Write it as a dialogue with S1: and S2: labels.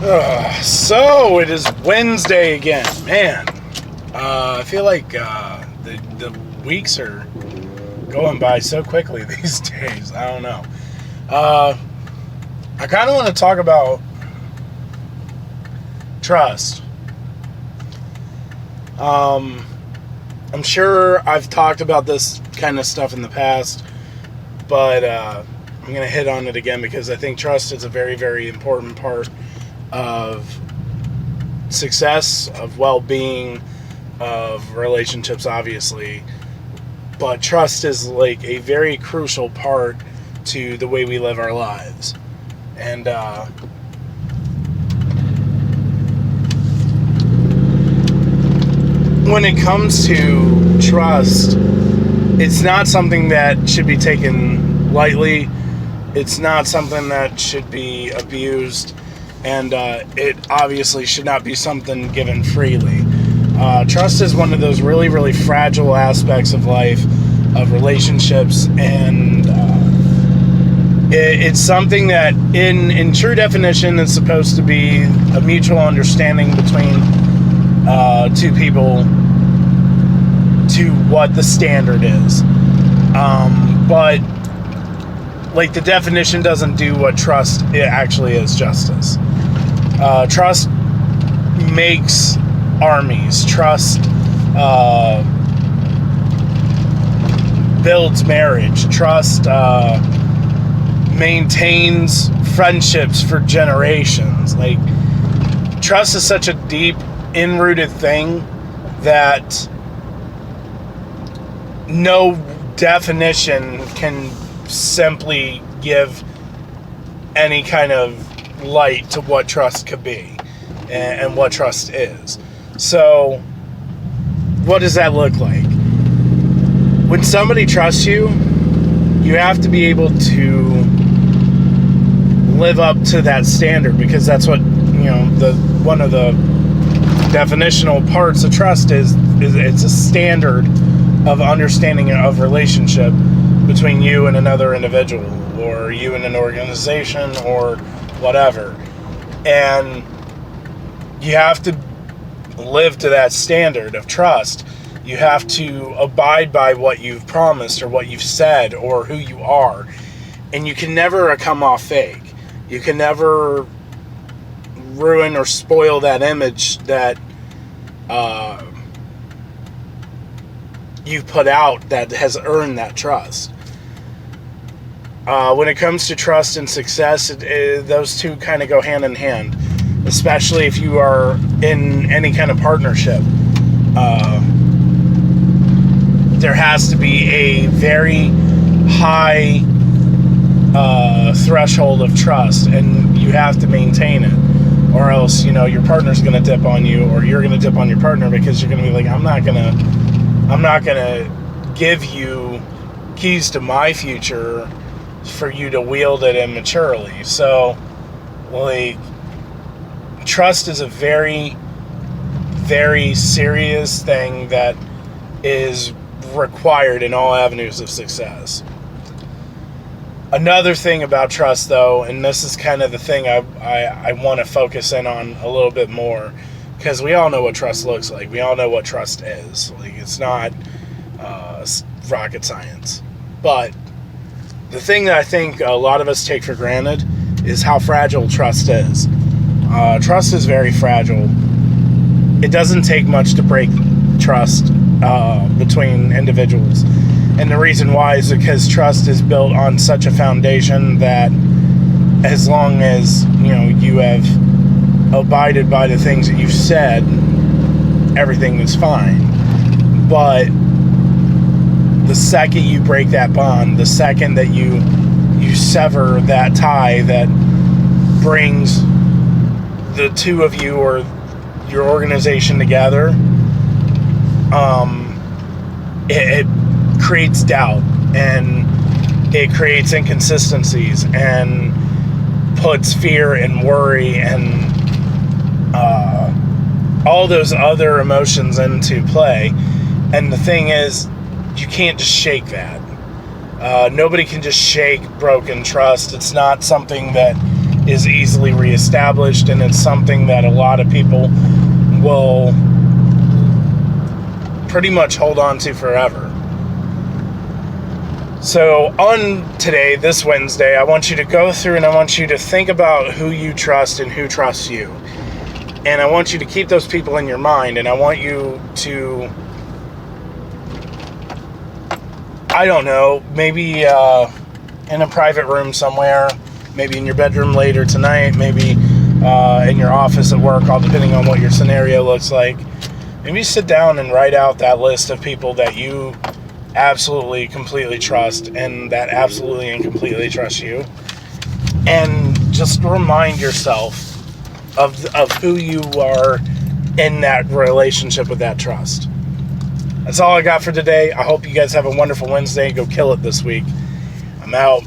S1: So it is Wednesday again, man. I feel like the weeks are going by so quickly these days. I don't know. I kind of want to talk about trust. I'm sure I've talked about this kind of stuff in the past, but I'm going to hit on it again because I think trust is a very, very important part of success, of well-being, of relationships, obviously. But trust is like a very crucial part to the way we live our lives. And when it comes to trust, it's not something that should be taken lightly. It's not something that should be abused. And it obviously should not be something given freely. Trust is one of those really, really fragile aspects of life, of relationships, and it's something that, in true definition, is supposed to be a mutual understanding between two people to what the standard is. But like, the definition doesn't do what trust actually is justice. Trust makes armies. Trust builds marriage. Trust maintains friendships for generations. Like, trust is such a deep, in-rooted thing that no definition can simply give any kind of light to what trust could be and what trust is. So, what does that look like? When somebody trusts you, you have to be able to live up to that standard, because that's what, one of the definitional parts of trust is it's a standard of understanding of relationship between you and another individual, or you and an organization, or whatever. And you have to live to that standard of trust. You have to abide by what you've promised, or what you've said, or who you are. And you can never come off fake. You can never ruin or spoil that image that you've put out that has earned that trust. When it comes to trust and success, those two kind of go hand in hand, especially if you are in any kind of partnership. There has to be a very high threshold of trust, and you have to maintain it, or else, your partner's going to dip on you, or you're going to dip on your partner, because you're going to be like, I'm not going to give you keys to my future for you to wield it immaturely. So, like, trust is a very, very serious thing that is required in all avenues of success. Another thing about trust, though, and this is kind of the thing I want to focus in on a little bit more, because we all know what trust looks like. We all know what trust is. Like, it's not rocket science. But the thing that I think a lot of us take for granted is how fragile trust is. Trust is very fragile. It doesn't take much to break trust between individuals. And the reason why is because trust is built on such a foundation that, as long as, you have abided by the things that you've said, everything is fine. But the second you break that bond, the second that you sever that tie that brings the two of you or your organization together, it creates doubt, and it creates inconsistencies, and puts fear and worry and all those other emotions into play. And the thing is, you can't just shake that. Nobody can just shake broken trust. It's not something that is easily reestablished, and it's something that a lot of people will pretty much hold on to forever. So on today, this Wednesday, I want you to go through and I want you to think about who you trust and who trusts you. And I want you to keep those people in your mind, and I want you to, I don't know, maybe in a private room somewhere, maybe in your bedroom later tonight, maybe in your office at work, all depending on what your scenario looks like. Maybe sit down and write out that list of people that you absolutely, completely trust, and that absolutely and completely trust you. And just remind yourself of who you are in that relationship with that trust. That's all I got for today. I hope you guys have a wonderful Wednesday. Go kill it this week. I'm out.